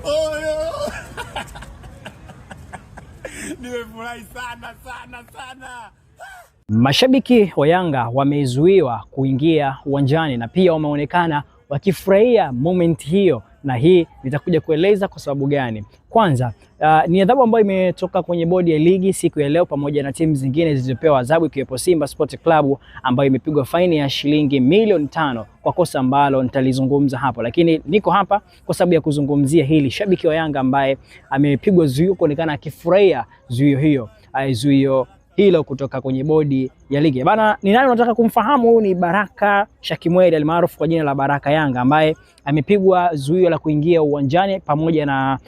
Oyo. Nimefurahi sana. Mashabiki wa Yanga wamezuiwa kuingia uwanjani na pia wameonekana wakifurahia moment hiyo, na hii nitakuja kueleza kwa sababu gani. Kwanza, ni adhabu ambayo imetoka kwenye bodi ya ligi siku ya leo pamoja na timu zingine zilizopewa adhabu ikiwepo Simba Sports Club ambayo imepigwa faini ya shilingi milioni 5 kwa kosa ambalo nitalizungumza hapo. Lakini niko hapa kwa sababu ya kuzungumzia hili shabiki wa Yanga ambaye amepigwa zuio kuonekana akifurahia zuio hilo kutoka kwenye bodi ya ligi. Bana, ni nani unataka kumfahamu? Huyu ni Baraka Shakimweli almaarufu kwa jina la Baraka Yanga ambaye amepigwa zuio la kuingia uwanjani pamoja na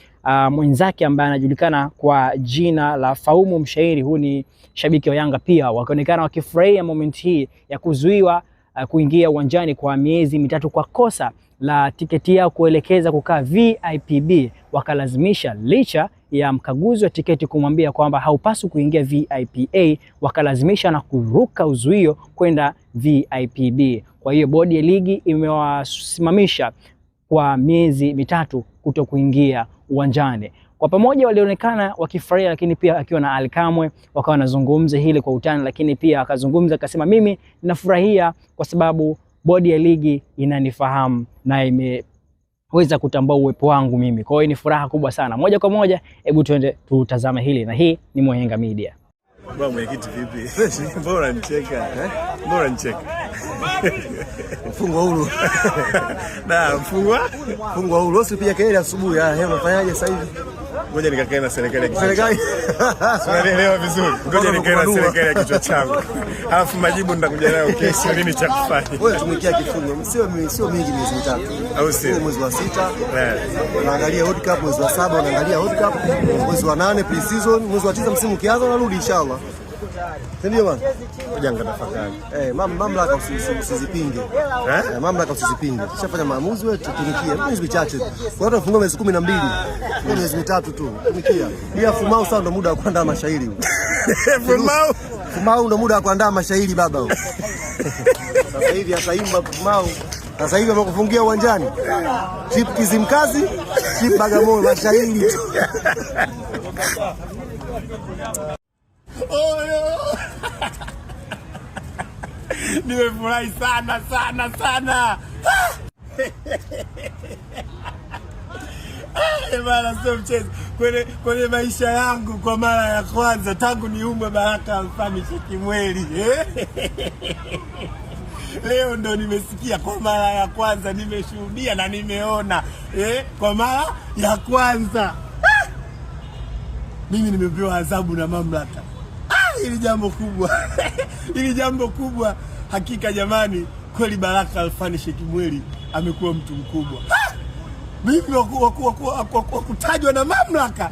mwenzake ambaye anajulikana kwa jina la Faumu Mshairi. Huyu ni shabiki wa Yanga pia, wakaonekana wakifurahia moment hii ya kuzuiwa kuingia uwanjani kwa miezi 3 kwa kosa la tiketi yao kuelekeza kukaa VIPB. Wakalazimisha licha ya mkaguzi wa tiketi kumwambia kwamba haupaswi kuingia VIPA, wakalazimisha na kuruka uzuio kwenda VIPB. Kwa hiyo bodi ya ligi imewasimamisha kwa miezi 3 kuto kuingia uwanjani. Kwa pamoja walionekana wakifurahia, lakini pia akiwa na Alkamwe wakawa wanazungumza hili kwa utani, lakini pia akazungumza akasema, mimi ninafurahia kwa sababu bodi ya ligi inanifahamu na imeweza kutambua uwepo wangu mimi. Kwa hiyo ni furaha kubwa sana. Moja kwa moja, hebu tuende tutazame hili, na hii ni Mwahenga Media. Bwana mwenyekiti vipi? Mbona unanicheka? Mbona unanicheka? Mfungwa huru. Mfungwa huru. Usipiga kelele asubuhi. Hebu unafanyaje sasa hivi? Ngoja nikakae na serikali ya kichwa changu. Unaelewa vizuri. Ngoja nikae na serikali ya kichwa changu. Alafu majibu nitakuja nayo kesho nini cha kufanya. Wewe tumikia kifungo. Sio mingi, miezi 3. Au sio? Mwezi wa 6. Unaangalia World Cup, mwezi wa 7 unaangalia World Cup, mwezi wa 8 pre-season, mwezi wa 9 msimu ukianza unarudi inshallah. Ndio bwana. Ngoja ngatafakari. Mamlaka usizipinge. Mamlaka usizipinge. Kishafanya maamuzi wewe tutumikie. Miezi michache. Kwa hiyo tufunga miezi 12. Miezi 3 tu. Tumikia. Bila Fumau sasa ndo muda wa kuandaa mashairi. Fumau ndo muda wa kuandaa mashairi baba. Sasa hivi ataimba Fumau. Sasa hivi amekufungia uwanjani. Trip Kizimkazi, trip Bagamoyo, mashairi tu. Oyo. Nimefurahi sana. Bana, sio mchezo. Kwenye maisha yangu kwa mara ya kwanza tangu niumwe Baraka Shakimweli. Leo ndo nimesikia kwa mara ya kwanza, nimeshuhudia na nimeona kwa mara ya kwanza. Mimi nimepewa adhabu na mamlaka. Hili jambo kubwa. Hakika jamani, kweli Baraka Shakimweli amekuwa mtu mkubwa. Mimi wa kutajwa na mamlaka.